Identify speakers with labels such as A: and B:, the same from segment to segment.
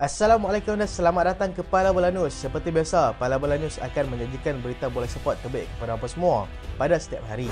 A: Assalamualaikum dan selamat datang ke Pala Bola News. Seperti biasa, Pala Bola News akan menyajikan berita bola sepak terbaik kepada anda semua pada setiap hari.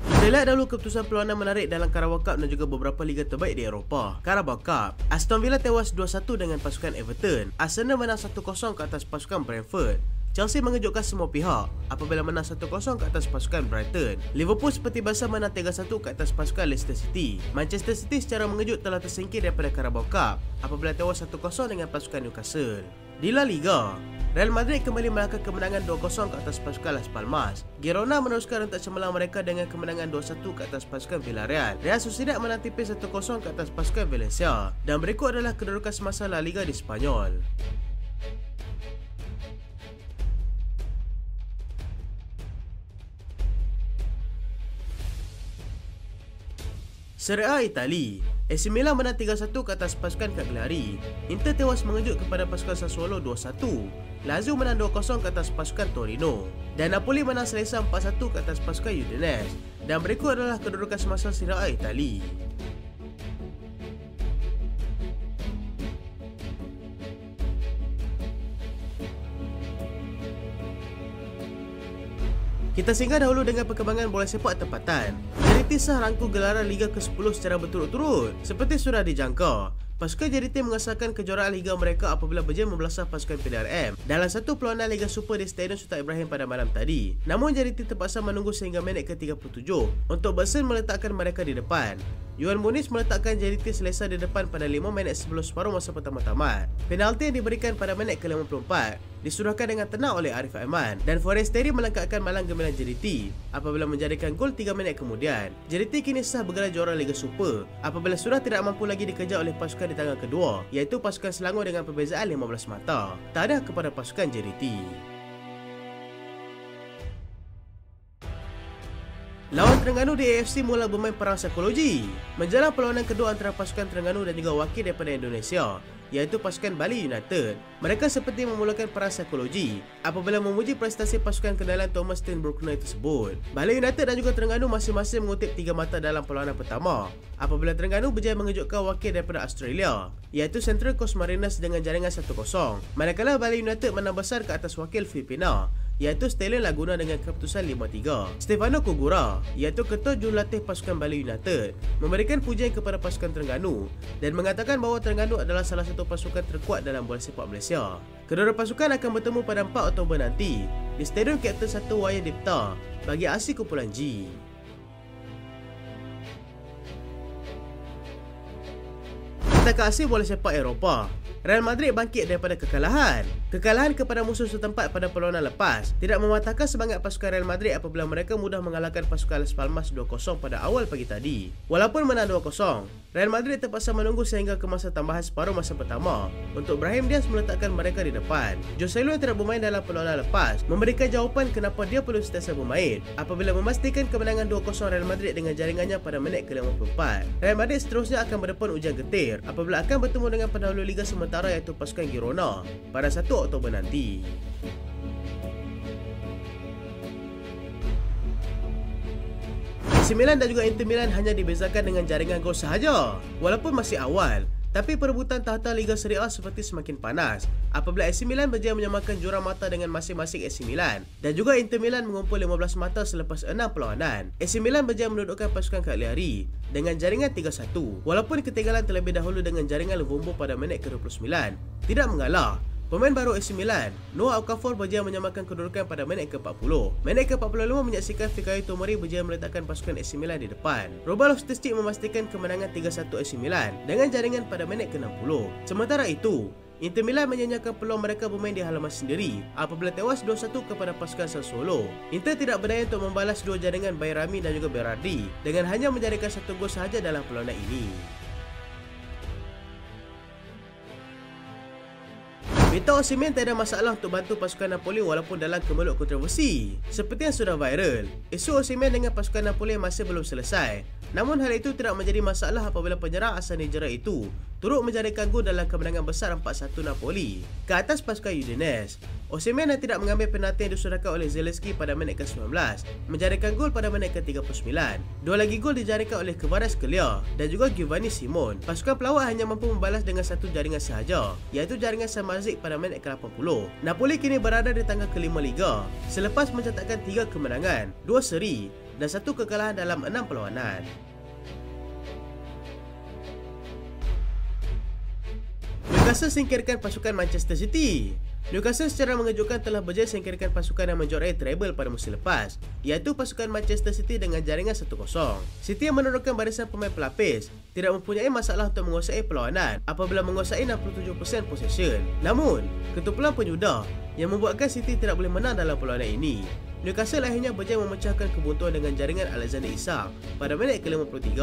A: Kita lihat dahulu keputusan perlawanan menarik dalam Carabao Cup dan juga beberapa liga terbaik di Eropah. Carabao Cup, Aston Villa tewas 2-1 dengan pasukan Everton. Arsenal menang 1-0 ke atas pasukan Brentford. Chelsea mengejutkan semua pihak apabila menang 1-0 ke atas pasukan Brighton. Liverpool seperti biasa menang 3-1 ke atas pasukan Leicester City. Manchester City secara mengejut telah tersingkir daripada Carabao Cup apabila tewas 1-0 dengan pasukan Newcastle. Di La Liga, Real Madrid kembali melangkah kemenangan 2-0 ke atas pasukan Las Palmas. Girona meneruskan rentak cemerlang mereka dengan kemenangan 2-1 ke atas pasukan Villarreal. Real Sociedad menang tipis 1-0 ke atas pasukan Valencia. Dan berikut adalah kedudukan semasa La Liga di Spanyol. Serie A Itali, AC Milan menang 3-1 ke atas pasukan Cagliari. Inter tewas mengejut kepada pasukan Sassuolo 2-1. Lazio menang 2-0 ke atas pasukan Torino. Dan Napoli menang selesa 4-1 ke atas pasukan Udinese. Dan berikut adalah kedudukan semasa Serie A Itali. Kita singgah dahulu dengan perkembangan bola sepak tempatan. JDT sah rangkul gelaran Liga ke-10 secara berturut-turut. Seperti sudah dijangka, pasukan JDT mengesahkan kejuaraan Liga mereka apabila berjaya membelasah pasukan PDRM dalam satu perlawanan Liga Super di Stadion Sultan Ibrahim pada malam tadi. Namun JDT terpaksa menunggu sehingga minit ke-37 untuk bersen meletakkan mereka di depan. Yohan Muniz meletakkan JDT selesa di depan pada 5 minit sebelum separuh masa pertama tamat. Penalti yang diberikan pada minit ke-54 disuruhkan dengan tenang oleh Arif Aiman dan Forestieri melengkapkan malang gemilang JDT apabila menjadikan gol 3 minit kemudian. JDT kini sah bergelar juara Liga Super apabila sudah tidak mampu lagi dikejar oleh pasukan di tangan kedua, iaitu pasukan Selangor dengan perbezaan 15 mata. Tahniah kepada pasukan JDT. Lawan Terengganu di AFC mula bermain perang psikologi menjelang perlawanan kedua antara pasukan Terengganu dan juga wakil daripada Indonesia, iaitu pasukan Bali United. Mereka seperti memulakan perang psikologi apabila memuji prestasi pasukan kendalan Thomas Stein Bruckner tersebut. Bali United dan juga Terengganu masing-masing mengutip 3 mata dalam perlawanan pertama apabila Terengganu berjaya mengejutkan wakil daripada Australia, iaitu Central Coast Mariners dengan jaringan 1-0. Manakala Bali United menang besar ke atas wakil Filipina, iaitu Stallion Laguna dengan keputusan 5-3. Stefano Kugura, iaitu ketua jurulatih pasukan Bali United, memberikan pujian kepada pasukan Terengganu dan mengatakan bahawa Terengganu adalah salah satu pasukan terkuat dalam bola sepak Malaysia. Kedua pasukan akan bertemu pada 4 Oktober nanti di Stadium Kapten 1 Wayan Dipta bagi aksi kumpulan G. Kita ke aksi bola sepak Eropah. Real Madrid bangkit daripada kekalahan. Kekalahan kepada musuh setempat pada perlawanan lepas tidak mematahkan semangat pasukan Real Madrid apabila mereka mudah mengalahkan pasukan Las Palmas 2-0 pada awal pagi tadi. Walaupun menang 2-0, Real Madrid terpaksa menunggu sehingga ke masa tambahan separuh masa pertama untuk Brahim Diaz meletakkan mereka di depan. Joselu yang tidak bermain dalam perlawanan lepas memberikan jawapan kenapa dia perlu sentiasa bermain apabila memastikan kemenangan 2-0 Real Madrid dengan jaringannya pada minit ke-54. Real Madrid seterusnya akan berdepan ujian getir apabila akan bertemu dengan pendahulu Liga sementara iaitu pasukan Girona pada 1 Oktober nanti. AC Milan dan juga Inter Milan hanya dibezakan dengan jaringan gol sahaja. Walaupun masih awal, tapi perebutan tahta Liga Serie A seperti semakin panas apabila AC Milan berjaya menyamakan jurang mata dengan masing-masing AC Milan dan juga Inter Milan mengumpul 15 mata selepas 6 perlawanan. AC Milan berjaya mendudukkan pasukan Cagliari dengan jaringan 3-1 walaupun ketinggalan terlebih dahulu dengan jaringan Luvumbo pada minit ke-29. Tidak mengalah, pemain baru AC Milan, Noah Okafor berjaya menyamakan kedudukan pada minit ke-40. Minit ke-45 menyaksikan Fikayo Tomori berjaya meletakkan pasukan AC Milan di depan. Robert Loftus-Cheek memastikan kemenangan 3-1 AC Milan dengan jaringan pada minit ke-60. Sementara itu, Inter Milan menyanyikan peluang mereka bermain di halaman sendiri apabila tewas 2-1 kepada pasukan Sassuolo. Inter tidak berdaya untuk membalas dua jaringan Bayrami dan juga Berardi dengan hanya menjadikan 1 gol sahaja dalam perlawanan ini. Victor Osimhen tak ada masalah untuk bantu pasukan Napoli walaupun dalam kemelut kontroversi. Seperti yang sudah viral, isu Osimhen dengan pasukan Napoli masih belum selesai. Namun hal itu tidak menjadi masalah apabila penyerang asal Nigeria itu turut menjadikan gol dalam kemenangan besar 4-1 Napoli ke atas pasukan Udinese. Osimhen yang tidak mengambil penalti yang disodorkan oleh Zielinski pada minit ke-19 menjadikan gol pada minit ke-39. Dua lagi gol dijadikan oleh Kvaratskhelia dan juga Giovanni Simon. Pasukan pelawat hanya mampu membalas dengan satu jaringan sahaja, iaitu jaringan Samardzic pada minit ke-80. Napoli kini berada di tangga kelima Liga selepas mencatatkan 3 kemenangan, 2 seri dan 1 kekalahan dalam 6 perlawanan. Newcastle singkirkan pasukan Manchester City. Newcastle secara mengejutkan telah berjaya singkirkan pasukan yang menjuarai treble pada musim lepas, iaitu pasukan Manchester City dengan jaringan 1-0. City yang menurunkan barisan pemain pelapis tidak mempunyai masalah untuk menguasai perlawanan apabila menguasai 67% possession. Namun, ketumpulan penyudah yang membuatkan City tidak boleh menang dalam perlawanan ini. Newcastle akhirnya berjaya memecahkan kebuntuan dengan jaringan Alexander Isak pada minit ke-53.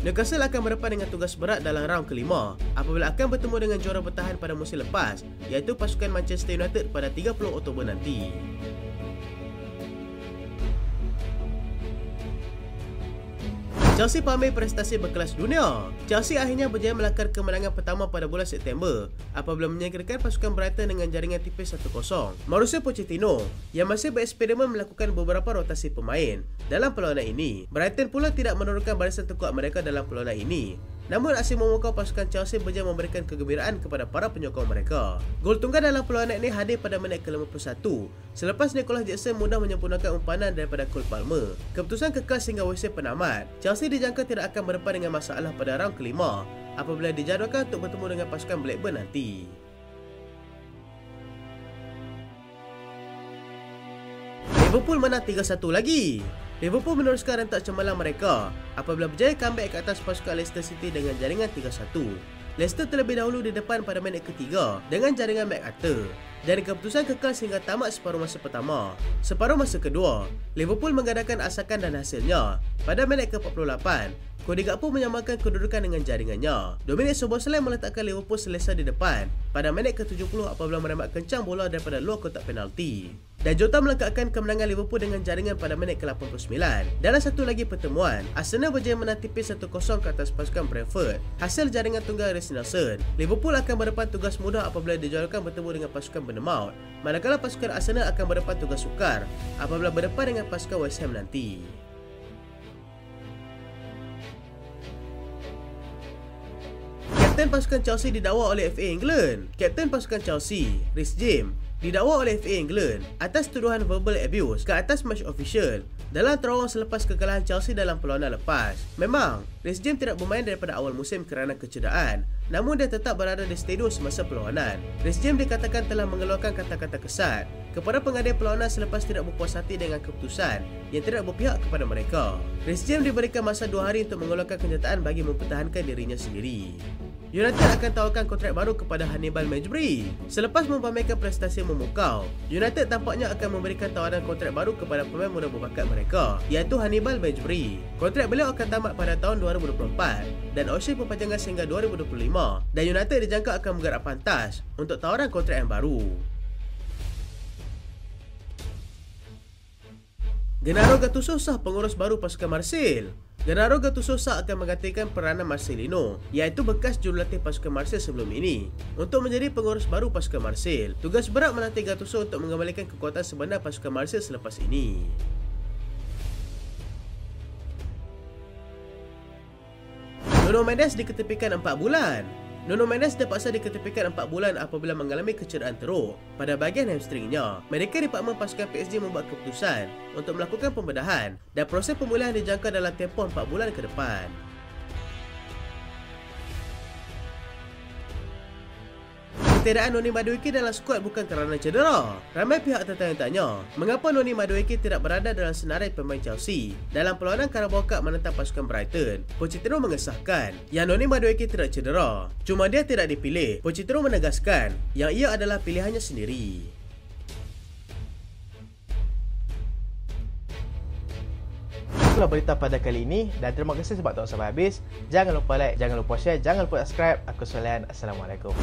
A: Newcastle akan berdepan dengan tugas berat dalam round kelima apabila akan bertemu dengan juara bertahan pada musim lepas, iaitu pasukan Manchester United pada 30 Oktober nanti. Chelsea pamer prestasi berkelas dunia. Chelsea akhirnya berjaya melakar kemenangan pertama pada bulan September apabila menyingkirkan pasukan Brighton dengan jaringan tipis 1-0. Mauricio Pochettino yang masih bereksperimen melakukan beberapa rotasi pemain dalam perlawanan ini. Brighton pula tidak menurunkan barisan terkuat mereka dalam perlawanan ini. Namun aksi memukau pasukan Chelsea berjaya memberikan kegembiraan kepada para penyokong mereka. Gol tunggal dalam perlawanan ini hadir pada minit ke-51 selepas Nicolas Jackson mudah menyempurnakan umpanan daripada Cole Palmer. Keputusan kekal sehingga WC penamat. Chelsea dijangka tidak akan berdepan dengan masalah pada round kelima apabila dijadualkan untuk bertemu dengan pasukan Blackburn nanti. Liverpool menang 3-1 lagi. Liverpool meneruskan rentak cemerlang mereka apabila berjaya comeback ke atas pasukan Leicester City dengan jaringan 3-1. Leicester terlebih dahulu di depan pada minit ketiga dengan jaringan McArthur dan keputusan kekal sehingga tamat separuh masa pertama. Separuh masa kedua, Liverpool menggadaikan asakan dan hasilnya pada minit ke-48. Cody Gakpo menyamakan kedudukan dengan jaringannya. Dominic Szoboszlai meletakkan Liverpool selesa di depan pada minit ke-70 apabila merembat kencang bola daripada luar kotak penalti. Dan Jota melengkapkan kemenangan Liverpool dengan jaringan pada minit ke-89. Dalam satu lagi pertemuan, Arsenal berjaya menang tipis 1-0 ke atas pasukan Brentford hasil jaringan tunggal Reiss Nelson. Liverpool akan berdepan tugas mudah apabila dijadwalkan bertemu dengan pasukan Bournemouth, manakala pasukan Arsenal akan berdepan tugas sukar apabila berdepan dengan pasukan West Ham nanti. Kapten pasukan Chelsea didakwa oleh FA England. Kapten pasukan Chelsea, Reece James, didakwa oleh FA England atas tuduhan verbal abuse ke atas match official dalam terowong selepas kekalahan Chelsea dalam perlawanan lepas. Memang, Reece James tidak bermain daripada awal musim kerana kecederaan, namun dia tetap berada di stadium semasa perlawanan. Reece James dikatakan telah mengeluarkan kata-kata kesat kepada pengadil perlawanan selepas tidak berpuas hati dengan keputusan yang tidak berpihak kepada mereka. Reece James diberikan masa 2 hari untuk mengeluarkan kenyataan bagi mempertahankan dirinya sendiri. United akan tawarkan kontrak baru kepada Hannibal Mejbri. Selepas mempamerkan prestasi memukau, United tampaknya akan memberikan tawaran kontrak baru kepada pemain muda berbakat mereka, iaitu Hannibal Mejbri. Kontrak beliau akan tamat pada tahun 2024 dan opsi perpanjangan sehingga 2025 dan United dijangka akan menggarap pantas untuk tawaran kontrak yang baru. Gennaro Gattuso sah pengurus baru pasukan Marseille. Gennaro Gattuso sah akan menggantikan peranan Marcelino, iaitu bekas jurulatih pasukan Marseille sebelum ini, untuk menjadi pengurus baru pasukan Marseille. Tugas berat menanti Gattuso untuk mengembalikan kekuatan sebenar pasukan Marseille selepas ini. Nuno Mendes diketepikan 4 bulan. Nuno Mendes terpaksa diketepikan 4 bulan apabila mengalami kecederaan teruk pada bahagian hamstringnya. Mereka departemen pasukan PSG membuat keputusan untuk melakukan pembedahan dan proses pemulihan dijangka dalam tempoh 4 bulan ke depan. Ketiadaan Noni Madueke dalam skuad bukan kerana cedera. Ramai pihak tertanya-tanya, mengapa Noni Madueke tidak berada dalam senarai pemain Chelsea dalam perlawanan Carabao Cup menentang pasukan Brighton. Pochettino mengesahkan yang Noni Madueke tidak cedera, cuma dia tidak dipilih. Pochettino menegaskan yang ia adalah pilihannya sendiri.
B: Itulah berita pada kali ini dan terima kasih sebab tonton sampai habis. Jangan lupa like, jangan lupa share, jangan lupa subscribe. Aku Solian. Assalamualaikum.